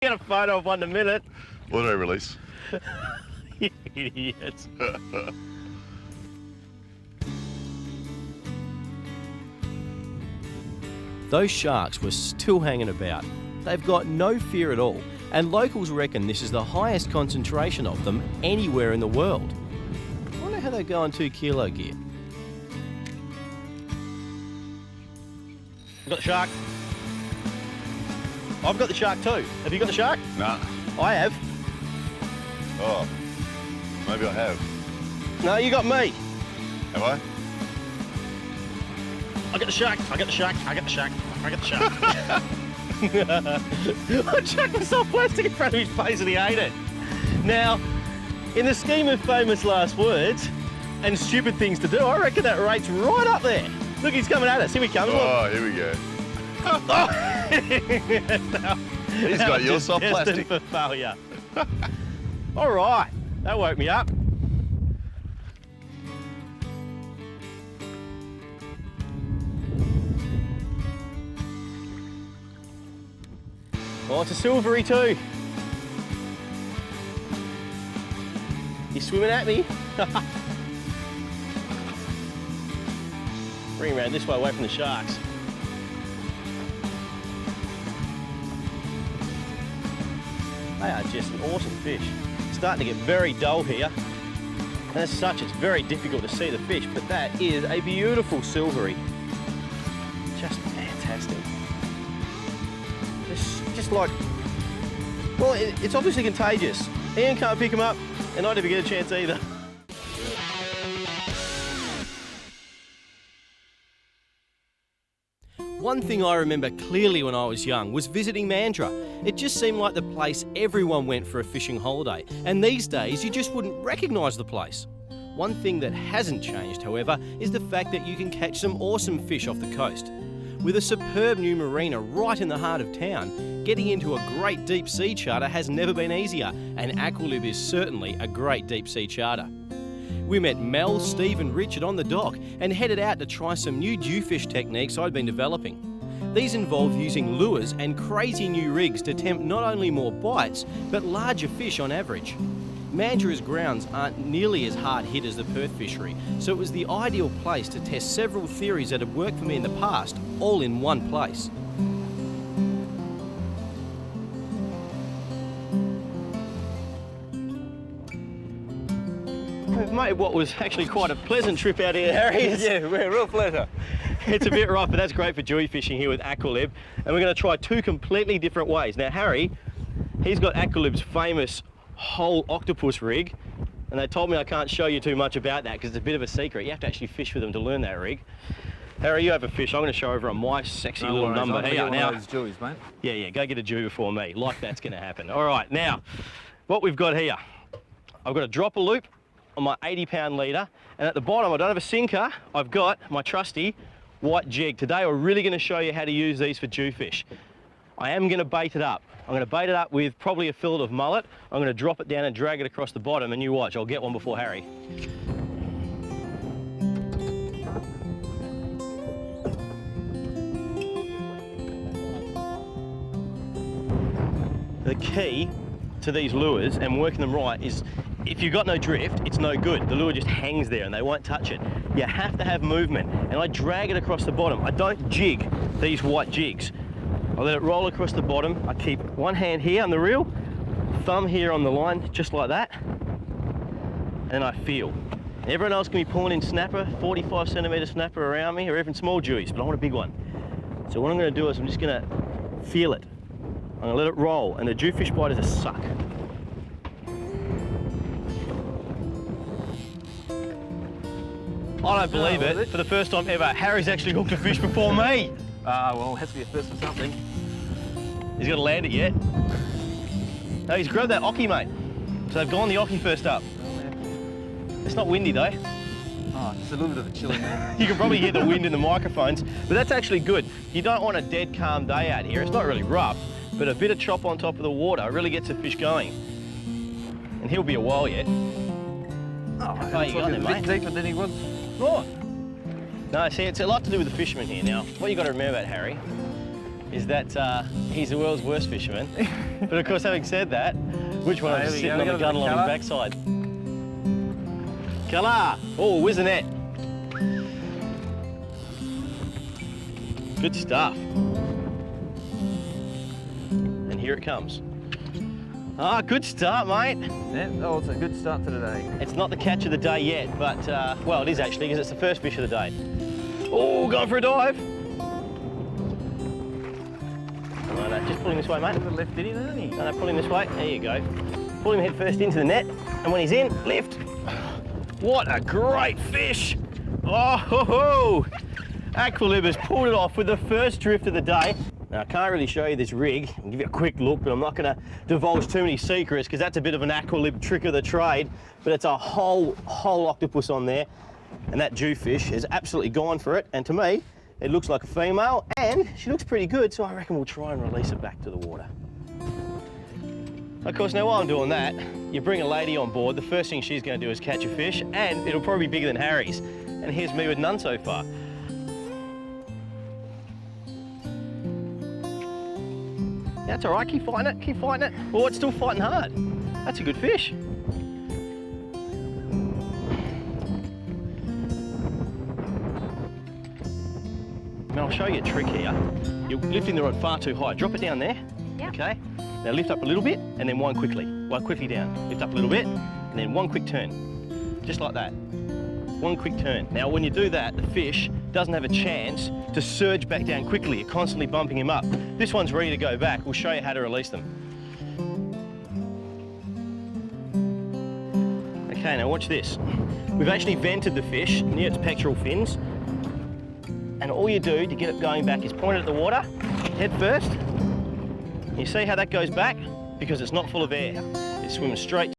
Get a photo of one in a minute. Auto release. You idiots. Those sharks were still hanging about. They've got no fear at all, and locals reckon this is the highest concentration of them anywhere in the world. I wonder how they go on 2 kilo gear. I've got the shark. I've got the shark too. Have you got the shark? Nah. I have. Oh, maybe I have. No, you got me. Have I? I got the shark. I got the shark. I got the shark. I got the shark. I chucked the soft plastic in front of his face and he ate it. Now, in the scheme of famous last words and stupid things to do, I reckon that rate's right up there. Look, he's coming at us. Here we come. Oh, here we go. He's got your soft plastic. For failure. All right, that woke me up. Oh, it's a silvery too. He's swimming at me. Bring him around this way, away from the sharks. They are just an awesome fish. It's starting to get very dull here. And as such, it's very difficult to see the fish, but that is a beautiful silvery. Just fantastic. Just like, well, it's obviously contagious. Ian can't pick him up, and I never get a chance either. One thing I remember clearly when I was young was visiting Mandurah. It just seemed like the place everyone went for a fishing holiday, and these days you just wouldn't recognise the place. One thing that hasn't changed, however, is the fact that you can catch some awesome fish off the coast. With a superb new marina right in the heart of town, getting into a great deep sea charter has never been easier, and Aqualib is certainly a great deep sea charter. We met Mel, Steve and Richard on the dock and headed out to try some new jewfish techniques I'd been developing. These involve using lures and crazy new rigs to tempt not only more bites, but larger fish on average. Mandurah's grounds aren't nearly as hard hit as the Perth fishery, so it was the ideal place to test several theories that had worked for me in the past, all in one place. We've made what was actually quite a pleasant trip out here, Harry. Yeah, real pleasure. It's a bit rough, but that's great for dewy fishing here with Aqualib. And we're going to try 2 completely different ways. Now, Harry, he's got Aqualib's famous whole octopus rig. And they told me I can't show you too much about that because it's a bit of a secret. You have to actually fish with them to learn that rig. Harry, you have a fish. I'm going to show over on my sexy little number here. Now, Jewies, mate. Yeah, go get a Jew before me. Like that's going to happen. All right, now, what we've got here, I've got a dropper loop on my 80-pound leader, and at the bottom I don't have a sinker, I've got my trusty white jig. Today we're really going to show you how to use these for jewfish. I am going to bait it up. I'm going to bait it up with probably a fillet of mullet. I'm going to drop it down and drag it across the bottom, and you watch, I'll get one before Harry. The key to these lures and working them right is if you've got no drift, it's no good. The lure just hangs there and they won't touch it. You have to have movement, and I drag it across the bottom. I don't jig these white jigs. I let it roll across the bottom. I keep one hand here on the reel, thumb here on the line, just like that, and I feel. Everyone else can be pulling in snapper, 45 centimetre snapper around me, or even small jewies, but I want a big one. So what I'm going to do is I'm just going to feel it. I'm going to let it roll, and the jewfish bite is a suck. I don't believe it. For the first time ever, Harry's actually hooked a fish before me. Well, it has to be a first for something. He's got to land it yet. No, he's grabbed that ocky, mate. So they've gone the ocky first up. It's not windy though. Oh, just a little bit of a chilly man. You can probably hear the wind in the microphones, but that's actually good. You don't want a dead calm day out here. It's not really rough, but a bit of chop on top of the water really gets the fish going. And he'll be a while yet. Oh, How far you gone there, mate? A bit deeper than he was. Oh. No, see, it's a lot to do with the fishermen here. Now, what you got to remember about Harry, is that he's the world's worst fisherman. But of course, having said that, which one Oh, is here we sitting go. on the We got a gunnel bit on of his backside? Colour! Oh, whiz a net. Good stuff. And here it comes. Ah, good start, mate. Yeah, oh, it's a good start to the day. It's not the catch of the day yet, but, well, it is actually, because it's the first fish of the day. Oh, going for a dive. No, no, just pull him this way, mate. A little left in him, isn't he? No, no, pull him this way. There you go. Pull him head first into the net, and when he's in, lift. What a great fish. Oh, ho, ho. Aqualib has pulled it off with the first drift of the day. Now, I can't really show you this rig. I'll give you a quick look, but I'm not going to divulge too many secrets because that's a bit of an Aqualib trick of the trade. But it's a whole octopus on there, and that jewfish has absolutely gone for it. And to me, it looks like a female, and she looks pretty good, so I reckon we'll try and release it back to the water. Of course, now while I'm doing that, you bring a lady on board, the first thing she's going to do is catch a fish, and it'll probably be bigger than Harry's. And here's me with none so far. That's all right, keep fighting it, keep fighting it. Oh, it's still fighting hard. That's a good fish. Now I'll show you a trick here. You're lifting the rod far too high. Drop it down there, okay? Now lift up a little bit and then wind quickly. Wind quickly down. Lift up a little bit and then one quick turn. Just like that. One quick turn. Now when you do that, the fish doesn't have a chance to surge back down quickly. You're constantly bumping him up. This one's ready to go back. We'll show you how to release them. Okay, now watch this. We've actually vented the fish near its pectoral fins. And all you do to get it going back is point it at the water, head first. You see how that goes back? Because it's not full of air. It swims straight